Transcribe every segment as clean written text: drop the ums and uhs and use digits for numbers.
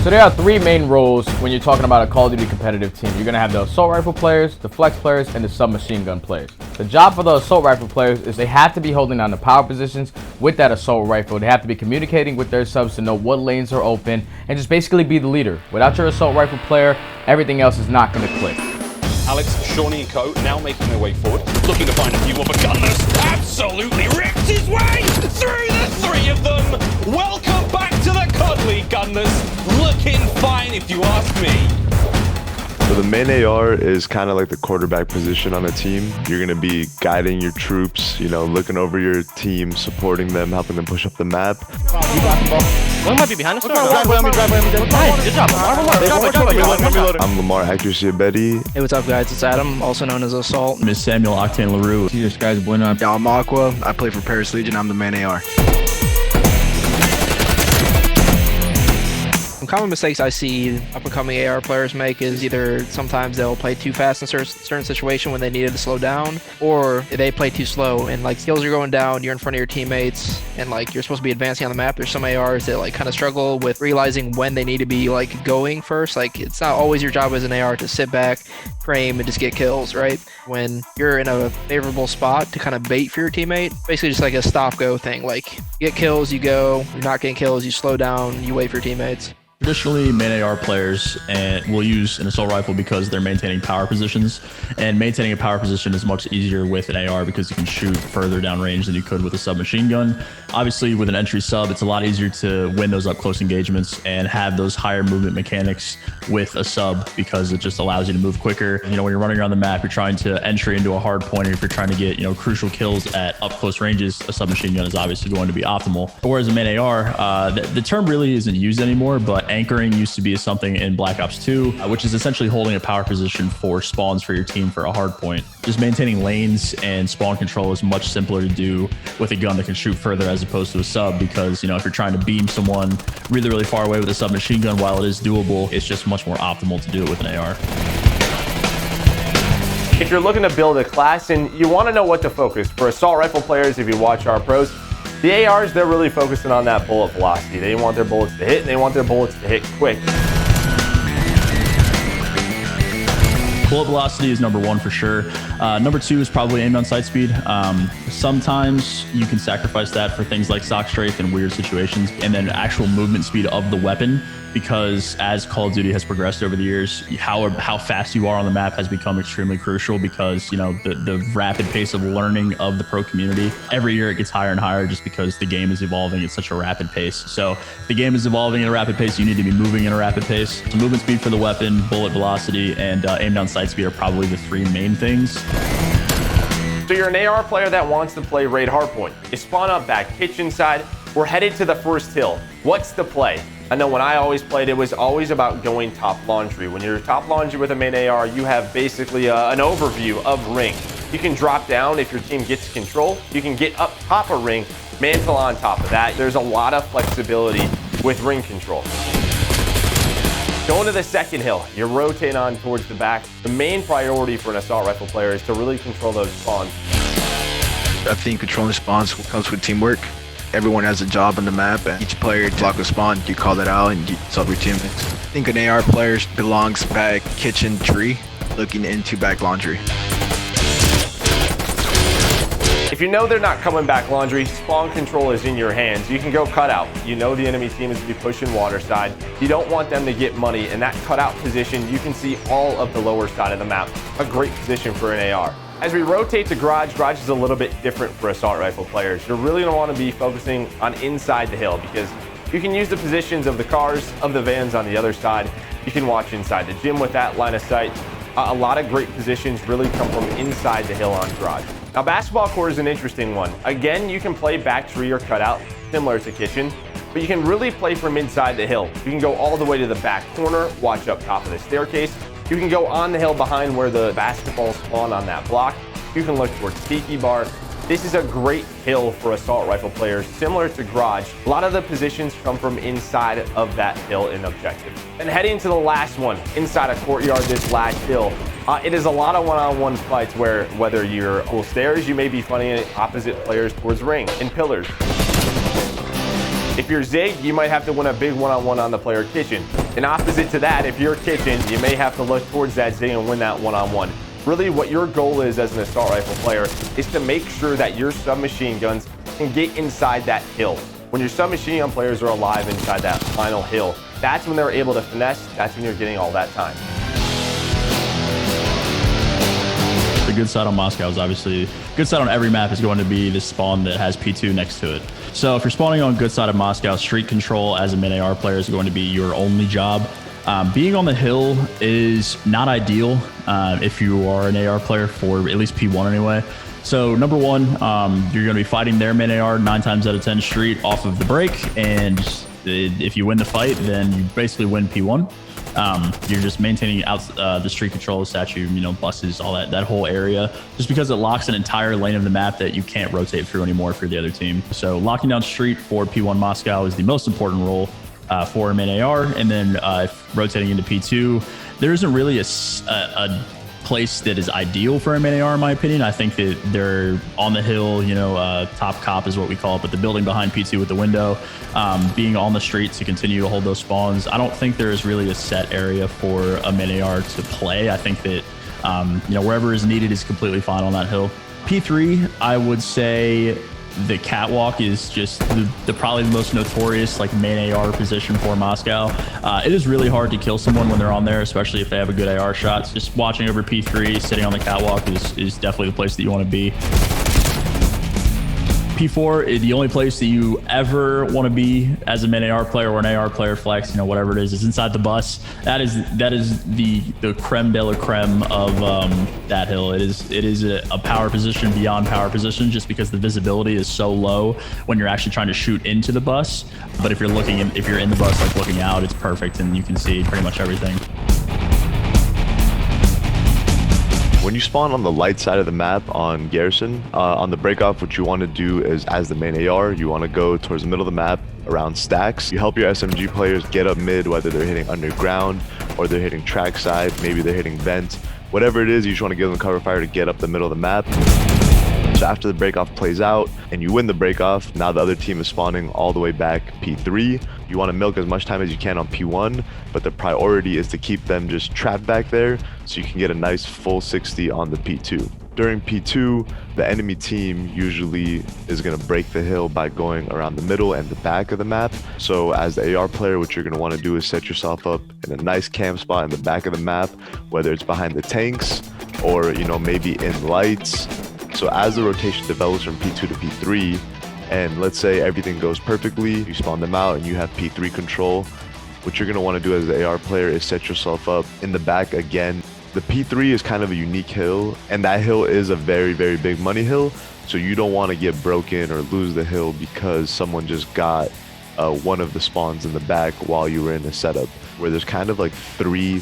So there are three main roles when you're talking about a Call of Duty competitive team. You're going to have the assault rifle players, the flex players, and the submachine gun players. The job for the assault rifle players is they have to be holding down the power positions with that assault rifle. They have to be communicating with their subs to know what lanes are open and just basically be the leader. Without your assault rifle player, everything else is not going to click. Alex, Shawnee and co now making their way forward, looking to find a view of a Gunless. Absolutely ripped his way through the three of them. Welcome back to the cuddly Gunless. Looking fine if you ask me. So the main AR is kind of like the quarterback position on a team. You're going to be guiding your troops, you know, looking over your team, supporting them, helping them push up the map. One might be behind us. Good job. I'm Lamar, accuracy aBeZy. Hey, what's up, guys? It's Adam, also known as Assault. Miss Samuel, Octane LaRue. Skyz Bueno. Yeah, I'm AquA. I play for Paris Legion. I'm the main AR. Some common mistakes I see up-and-coming AR players make is either sometimes they'll play too fast in certain situation when they needed to slow down, or they play too slow and like skills are going down, you're in front of your teammates, and like you're supposed to be advancing on the map. There's some ARs that like kind of struggle with realizing when they need to be like going first. Like it's not always your job as an AR to sit back, frame, and just get kills, right? When you're in a favorable spot to kind of bait for your teammate, basically just like a stop-go thing. Like you get kills, you go. You're not getting kills, you slow down, you wait for your teammates. Traditionally, main AR players will use an assault rifle because they're maintaining power positions, and maintaining a power position is much easier with an AR because you can shoot further down range than you could with a submachine gun. Obviously, with an entry sub, it's a lot easier to win those up close engagements and have those higher movement mechanics with a sub because it just allows you to move quicker. You know, when you're running around the map, you're trying to entry into a hard point, or if you're trying to get, you know, crucial kills at up close ranges, a submachine gun is obviously going to be optimal. Whereas a main AR, the term really isn't used anymore, but anchoring used to be something in Black Ops 2, which is essentially holding a power position for spawns for your team for a hard point. Just maintaining lanes and spawn control is much simpler to do with a gun that can shoot further as opposed to a sub, because, you know, if you're trying to beam someone really, really far away with a submachine gun, while it is doable, it's just much more optimal to do it with an AR. If you're looking to build a class and you want to know what to focus, for assault rifle players, if you watch our pros, the ARs, they're really focusing on that bullet velocity. They want their bullets to hit, and they want their bullets to hit quick. Bullet velocity is number one for sure. Number two is probably aim down sight speed. Sometimes you can sacrifice that for things like sock strafe in weird situations, and then actual movement speed of the weapon, because as Call of Duty has progressed over the years, how fast you are on the map has become extremely crucial, because, you know, the rapid pace of learning of the pro community, every year it gets higher and higher just because the game is evolving at such a rapid pace. So if the game is evolving at a rapid pace, you need to be moving in a rapid pace. So movement speed for the weapon, bullet velocity, and aim down sight speed are probably the three main things. So you're an AR player that wants to play raid hardpoint. You spawn up back kitchen side. We're headed to the first hill. What's the play? I know when I always played, it was always about going top laundry. When you're top laundry with a main AR, you have basically an overview of ring. You can drop down if your team gets control. You can get up top of ring, mantle on top of that. There's a lot of flexibility with ring control. Going to the second hill, you rotate on towards the back. The main priority for an assault rifle player is to really control those spawns. I think controlling spawns comes with teamwork. Everyone has a job on the map, and each player block a spawn, you call that out and you solve your teammates. I think an AR player belongs back kitchen tree, looking into back laundry. If you know they're not coming back laundry, spawn control is in your hands. You can go cutout. You know the enemy team is to be pushing water side. You don't want them to get money. In that cutout position, you can see all of the lower side of the map. A great position for an AR. As we rotate to garage is a little bit different for assault rifle players. You're really gonna wanna be focusing on inside the hill, because you can use the positions of the cars, of the vans on the other side. You can watch inside the gym with that line of sight. A lot of great positions really come from inside the hill on garage. Now, basketball court is an interesting one. Again, you can play back tree or cutout, similar to kitchen, but you can really play from inside the hill. You can go all the way to the back corner, watch up top of the staircase. You can go on the hill behind where the basketballs spawn on that block. You can look towards Tiki Bar. This is a great hill for assault rifle players, similar to garage. A lot of the positions come from inside of that hill in objective. And heading to the last one, inside a courtyard, this last hill. It is a lot of one-on-one fights where, whether you're cool stairs, you may be fighting opposite players towards ring and pillars. If you're Zig, you might have to win a big one-on-one on the player kitchen. And opposite to that, if you're kitchen, you may have to look towards that Z and win that one-on-one. Really, what your goal is as an assault rifle player is to make sure that your submachine guns can get inside that hill. When your submachine gun players are alive inside that final hill, that's when they're able to finesse, that's when you're getting all that time. The good side on Moscow is obviously, good side on every map is going to be the spawn that has P2 next to it. So if you're spawning on good side of Moscow, street control as a mid AR player is going to be your only job. Being on the hill is not ideal if you are an AR player for at least P1 anyway. So number one, you're going to be fighting their mid AR 9 times out of 10 street off of the break, and if you win the fight, then you basically win P1. You're just maintaining out the street control, the statue, you know, buses, all that whole area, just because it locks an entire lane of the map that you can't rotate through anymore if you're the other team. So locking down street for P1 Moscow is the most important role for a mid AR, and then if rotating into P2, there isn't really a place that is ideal for a mid AR in my opinion. I think that they're on the hill, you know, top cop is what we call it, but the building behind P2 with the window, being on the street to continue to hold those spawns. I don't think there is really a set area for a mid AR to play. I think that, you know, wherever is needed is completely fine on that hill. P3, I would say the catwalk is just the probably the most notorious like main AR position for Moscow. It is really hard to kill someone when they're on there, especially if they have a good AR shot. So just watching over P3, sitting on the catwalk is definitely the place that you want to be. P4 is the only place that you ever want to be as a mid AR player or an AR player flex, you know, whatever it is inside the bus. That is the creme de la creme of that hill. It is a power position beyond power position, just because the visibility is so low when you're actually trying to shoot into the bus. But if you're in the bus, like looking out, it's perfect and you can see pretty much everything. When you spawn on the light side of the map on Garrison, on the breakoff, what you want to do is, as the main AR, you want to go towards the middle of the map around stacks. You help your SMG players get up mid, whether they're hitting underground or they're hitting trackside, maybe they're hitting vent. Whatever it is, you just want to give them cover fire to get up the middle of the map. So after the breakoff plays out and you win the breakoff, now the other team is spawning all the way back P3. You want to milk as much time as you can on P1, but the priority is to keep them just trapped back there so you can get a nice full 60 on the P2. During P2, the enemy team usually is going to break the hill by going around the middle and the back of the map. So as the AR player, what you're going to want to do is set yourself up in a nice camp spot in the back of the map, whether it's behind the tanks or, you know, maybe in lights. So as the rotation develops from P2 to P3, and let's say everything goes perfectly, you spawn them out and you have P3 control, what you're going to want to do as the AR player is set yourself up in the back again. The P3 is kind of a unique hill, and that hill is a very, very big money hill, so you don't want to get broken or lose the hill because someone just got one of the spawns in the back while you were in the setup, where there's kind of like 3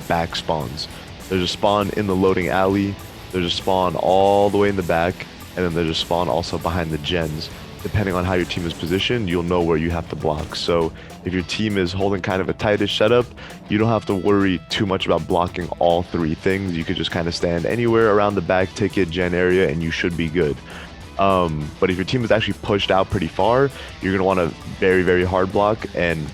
back spawns. There's a spawn in the loading alley, there's a spawn all the way in the back, and then there's a spawn also behind the gens. Depending on how your team is positioned, you'll know where you have to block. So if your team is holding kind of a tightish setup, you don't have to worry too much about blocking all 3 things. You could just kind of stand anywhere around the back ticket gen area and you should be good. But if your team is actually pushed out pretty far, you're going to want to very, very hard block and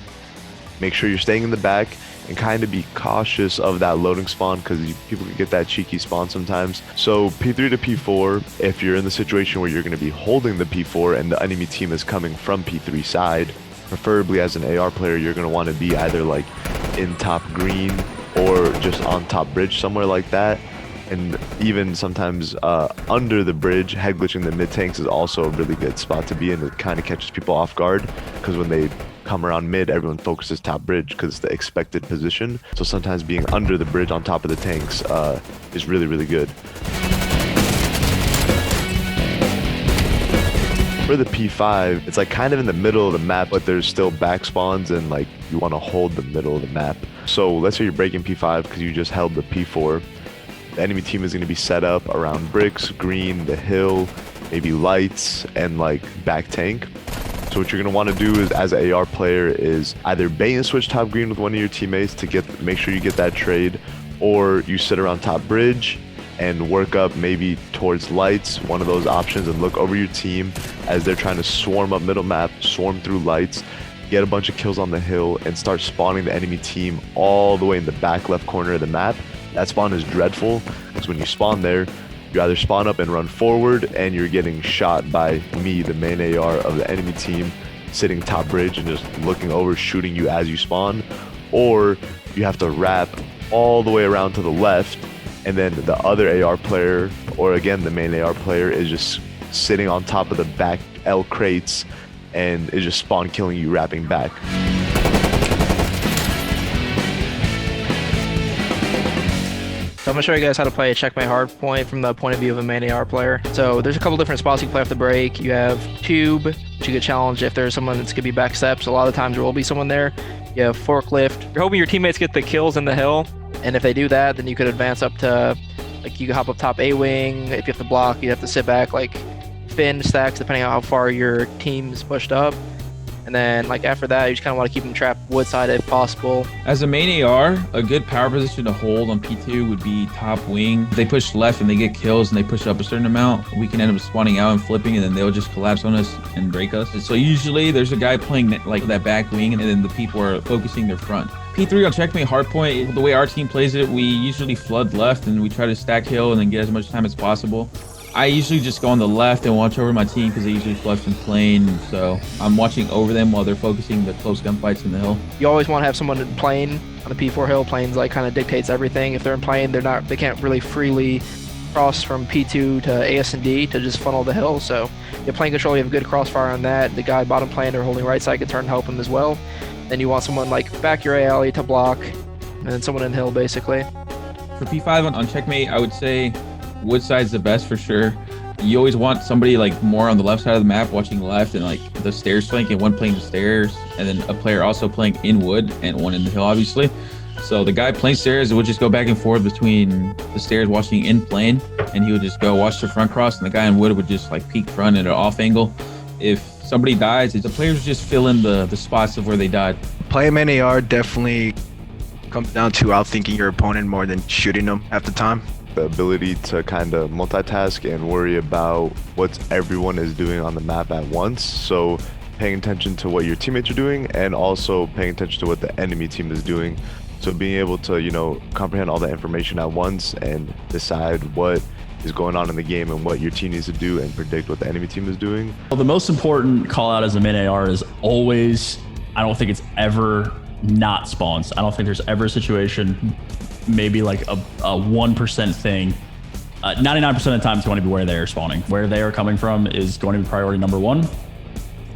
make sure you're staying in the back and kind of be cautious of that loading spawn, because people can get that cheeky spawn sometimes. So P3 to P4, if you're in the situation where you're going to be holding the P4 and the enemy team is coming from P3 side, preferably as an AR player, you're going to want to be either like in top green or just on top bridge, somewhere like that. And even sometimes under the bridge, head glitching the mid tanks is also a really good spot to be in. It kind of catches people off guard, because when they come around mid, everyone focuses top bridge because it's the expected position. So sometimes being under the bridge on top of the tanks is really, really good. For the P5, it's like kind of in the middle of the map, but there's still back spawns and like you want to hold the middle of the map. So let's say you're breaking P5 because you just held the P4. The enemy team is going to be set up around bricks, green, the hill, maybe lights, and like back tank. So what you're going to want to do is, as an AR player, is either bait and switch top green with one of your teammates to make sure you get that trade, or you sit around top bridge and work up maybe towards lights, one of those options, and look over your team as they're trying to swarm up middle map, swarm through lights. get a bunch of kills on the hill, and start spawning the enemy team all the way in the back left corner of the map. That spawn is dreadful because when you spawn there, you either spawn up and run forward and you're getting shot by me, the main AR of the enemy team, sitting top bridge and just looking over, shooting you as you spawn, or you have to wrap all the way around to the left, and then the other AR player, or again the main AR player, is just sitting on top of the back L crates and is just spawn killing you, wrapping back. So I'm gonna show you guys how to play a checkmate hardpoint from the point of view of a main AR player. So there's a couple different spots you can play off the break. You have tube, which you get challenged if there's someone that's gonna be back steps. A lot of the times there will be someone there. You have forklift. You're hoping your teammates get the kills in the hill, and if they do that, then you could advance up to, like, you can hop up top A wing. If you have to block, you have to sit back, like fin stacks, depending on how far your team's pushed up. And then, like, after that, you just kind of want to keep them trapped wood side if possible. As a main AR, a good power position to hold on P2 would be top wing. If they push left and they get kills and they push up a certain amount, we can end up spawning out and flipping, and then they'll just collapse on us and break us. So usually there's a guy playing like that back wing, and then the people are focusing their front. P3 on checkmate hardpoint, the way our team plays it, we usually flood left and we try to stack hill and then get as much time as possible. I usually just go on the left and watch over my team because they usually flush from plane, so I'm watching over them while they're focusing the close gunfights in the hill. You always want to have someone in plane on the P4 hill. Planes like kind of dictates everything. If they're in plane, they can't really freely cross from P2 to AS and D to just funnel the hill. So you have plane control, you have good crossfire on that. The guy bottom plane or holding right side can turn and help him as well. Then you want someone like back your aLLeY to block, and then someone in hill basically. For P5 on checkmate, I would say wood side's the best for sure. You always want somebody like more on the left side of the map watching left and like the stairs flank, and one playing the stairs, and then a player also playing in wood and one in the hill obviously. So the guy playing stairs would just go back and forth between the stairs watching in plane, and he would just go watch the front cross, and the guy in wood would just like peek front at an off angle. If somebody dies, the players just fill in the spots of where they died. Playing main AR definitely comes down to outthinking your opponent more than shooting them half the time. The ability to kind of multitask and worry about what everyone is doing on the map at once. So paying attention to what your teammates are doing and also paying attention to what the enemy team is doing. So being able to, you know, comprehend all the information at once and decide what is going on in the game and what your team needs to do and predict what the enemy team is doing. Well, the most important call out as a main AR is always, I don't think it's ever not spawns. I don't think there's ever a situation, maybe like a 1% thing. 99% of the time it's going to be where they are spawning. Where they are coming from is going to be priority number one.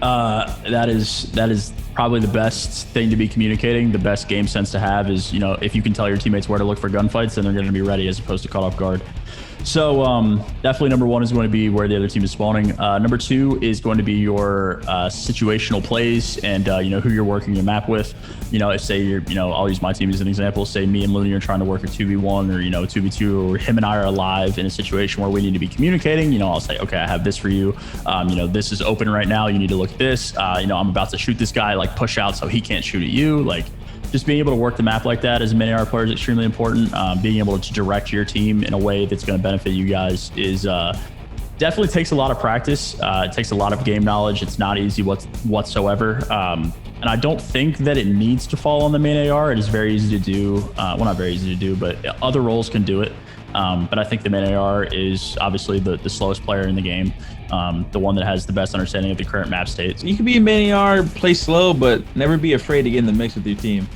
That is probably the best thing to be communicating. The best game sense to have is, you know, if you can tell your teammates where to look for gunfights, then they're going to be ready as opposed to caught off guard. So definitely number one is going to be where the other team is spawning. Number two is going to be your situational plays and you know, who you're working your map with. You know, if say you're, you know, I'll use my team as an example. Say me and Loony are trying to work a 2v1 or, you know, 2v2, or him and I are alive in a situation where we need to be communicating. You know, I'll say, okay, I have this for you. You know, this is open right now. You need to look at this. You know, I'm about to shoot this guy, like push out so he can't shoot at you. Like, just being able to work the map like that as a main AR player is extremely important. Being able to direct your team in a way that's going to benefit you guys is definitely takes a lot of practice. It takes a lot of game knowledge. It's not easy whatsoever. And I don't think that it needs to fall on the main AR. It is very easy to do. Well, not very easy to do, but other roles can do it. But I think the main AR is obviously the slowest player in the game. The one that has the best understanding of the current map state. You can be a main AR, play slow, but never be afraid to get in the mix with your team.